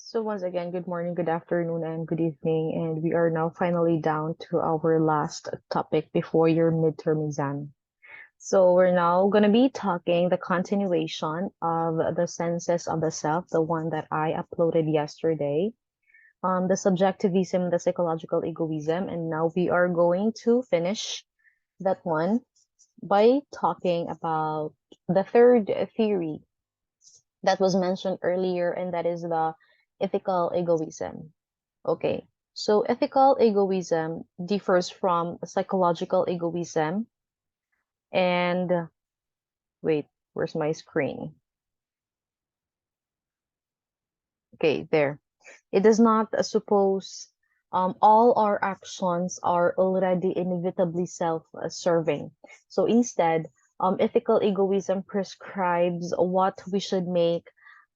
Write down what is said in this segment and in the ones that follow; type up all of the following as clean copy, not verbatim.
So once again, good morning, good afternoon, and good evening. And we are now finally down to our last topic before your midterm exam. So we're now going to be talking the continuation of the senses of the self, the one that I uploaded yesterday, the subjectivism, the psychological egoism. And now we are going to finish that one by talking about the third theory that was mentioned earlier, and that is the ethical egoism. Okay, so ethical egoism differs from psychological egoism. And wait, where's my screen? Okay, there. It does not suppose all our actions are already inevitably self-serving. So instead, ethical egoism prescribes what we should make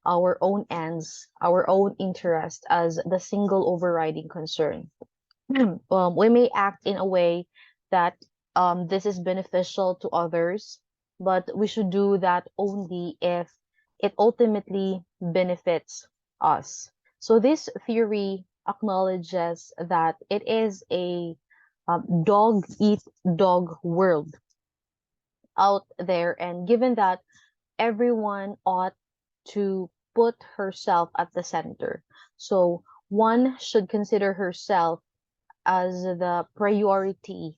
our own ends, our own interest as the single overriding concern. We may act in a way that this is beneficial to others, but we should do that only if it ultimately benefits us. So this theory acknowledges that it is a dog eat dog world out there, and given that everyone ought to put herself at the center, so one should consider herself as the priority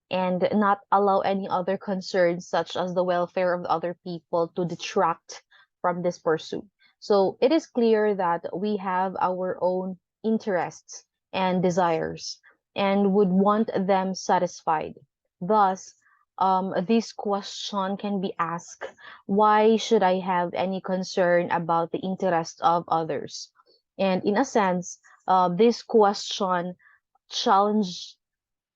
and not allow any other concerns, such as the welfare of other people, to detract from this pursuit. So it is clear that we have our own interests and desires and would want them satisfied. Thus, this question can be asked: why should I have any concern about the interests of others? And in a sense, this question challenge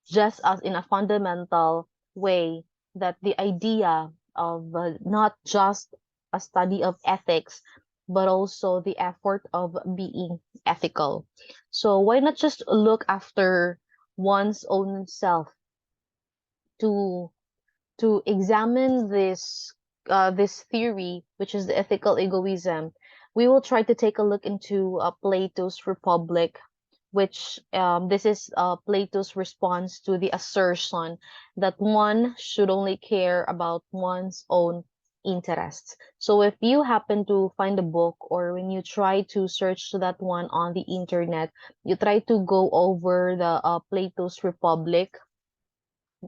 just as in a fundamental way that the idea of not just a study of ethics, but also the effort of being ethical. So why not just look after one's own self to examine this theory, which is the ethical egoism? We will try to take a look into Plato's Republic, which this is Plato's response to the assertion that one should only care about one's own interests. So if you happen to find a book, or when you try to search that one on the internet, you try to go over the Plato's Republic,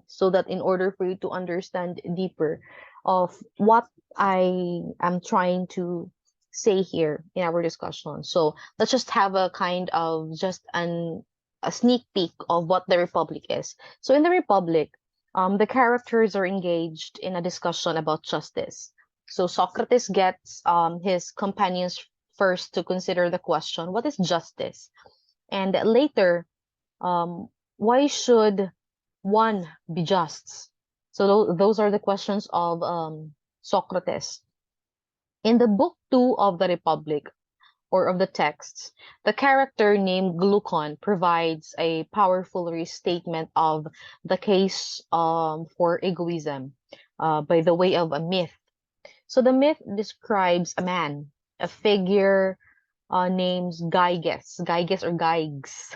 so that in order for you to understand deeper of what I am trying to say here in our discussion. So let's just have a kind of just a sneak peek of what the Republic is. So in the Republic, the characters are engaged in a discussion about justice. So Socrates gets his companions first to consider the question, what is justice? And later, why should one be just? So those are the questions of Socrates. In the book 2 of the Republic, or of the texts, the character named Glucon provides a powerful restatement of the case for egoism by the way of a myth. So the myth describes a man, a figure named Gyges or Gyges,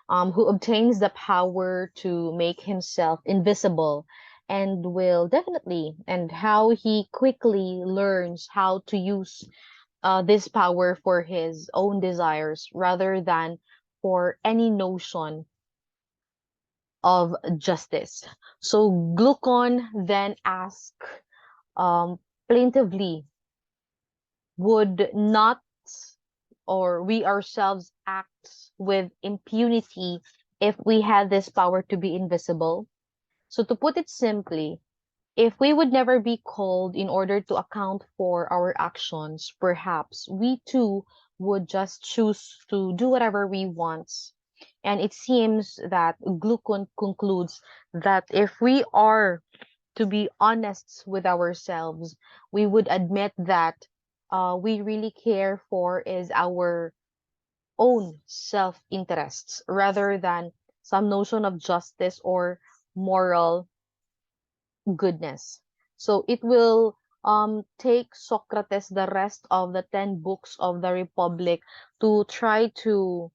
who obtains the power to make himself invisible, and will definitely, and how he quickly learns how to use this power for his own desires rather than for any notion of justice. So Glucon then asks plaintively, would not, or we ourselves, act with impunity if we had this power to be invisible? So to put it simply, if we would never be called in order to account for our actions, perhaps we too would just choose to do whatever we want. And it seems that Glucon concludes that if we are to be honest with ourselves, we would admit that we really care for is our own self-interests rather than some notion of justice or moral goodness. So it will take Socrates the rest of the 10 books of the Republic to try to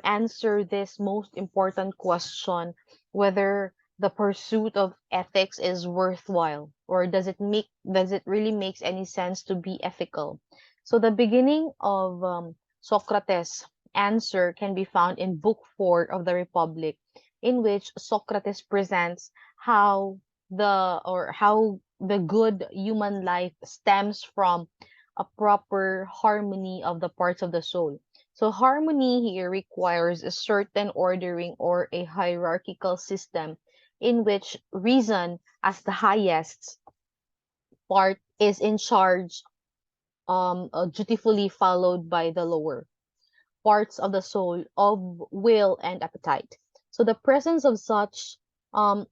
answer this most important question, whether the pursuit of ethics is worthwhile, or does it really makes any sense to be ethical. So the beginning of Socrates' answer can be found in Book 4 of the Republic, in which Socrates presents how the good human life stems from a proper harmony of the parts of the soul. So harmony here requires a certain ordering or a hierarchical system in which reason as the highest part is in charge, dutifully followed by the lower parts of the soul of will and appetite. So the presence of such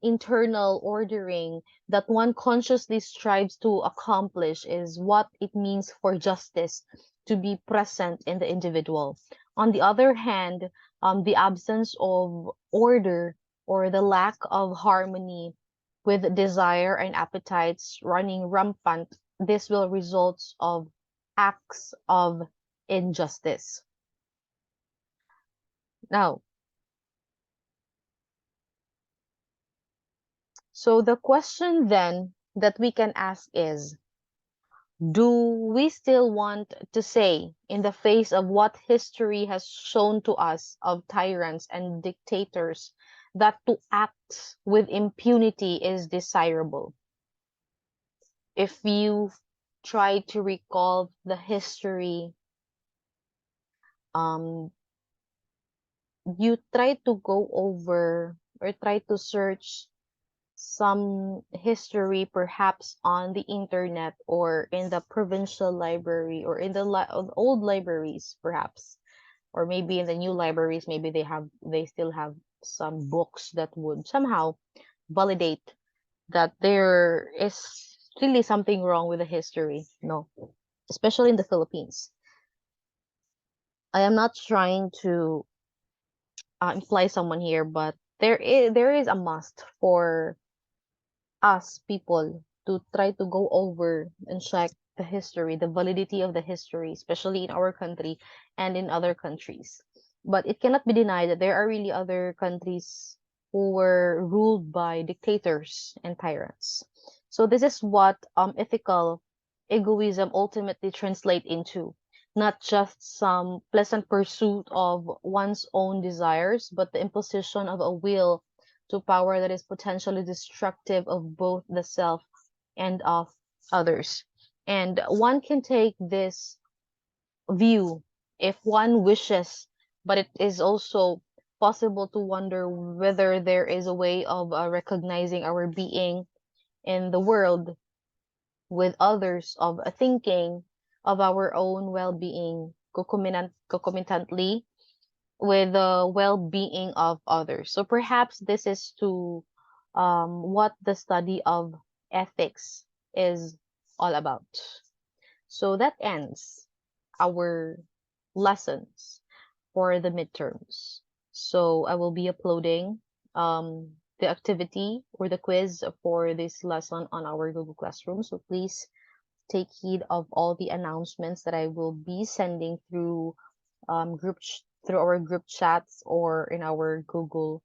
internal ordering that one consciously strives to accomplish is what it means for justice to be present in the individual. On the other hand, the absence of order or the lack of harmony with desire and appetites running rampant, this will result of acts of injustice. Now, so the question then that we can ask is, do we still want to say, in the face of what history has shown to us of tyrants and dictators, that to act with impunity is desirable? If you try to recall the history, um, you try to go over or try to search some history perhaps on the internet or in the provincial library or in the old libraries perhaps, or maybe in the new libraries, maybe they still have some books that would somehow validate that there is really something wrong with the history. No, especially in the Philippines. I am not trying to imply someone here, but there is a must for us people to try to go over and check the history, the validity of the history, especially in our country and in other countries. But it cannot be denied that there are really other countries who were ruled by dictators and tyrants. So this is what ethical egoism ultimately translate into. Not just some pleasant pursuit of one's own desires, but the imposition of a will to power that is potentially destructive of both the self and of others. And one can take this view if one wishes, but it is also possible to wonder whether there is a way of recognizing our being in the world with others, of thinking of our own well-being concomitantly with the well-being of others. So perhaps this is to what the study of ethics is all about. So that ends our lessons for the midterms. So I will be uploading the activity or the quiz for this lesson on our Google Classroom. So please take heed of all the announcements that I will be sending through through our group chats or in our Google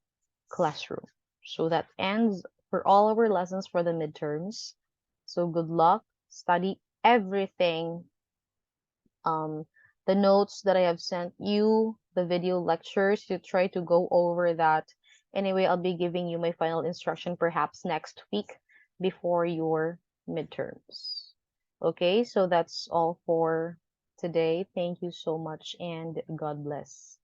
Classroom. So that ends for all our lessons for the midterms. So good luck, study everything. Um, the notes that I have sent you, the video lectures, you try to go over that. Anyway, I'll be giving you my final instruction perhaps next week before your midterms. Okay, so that's all for today. Thank you so much and God bless.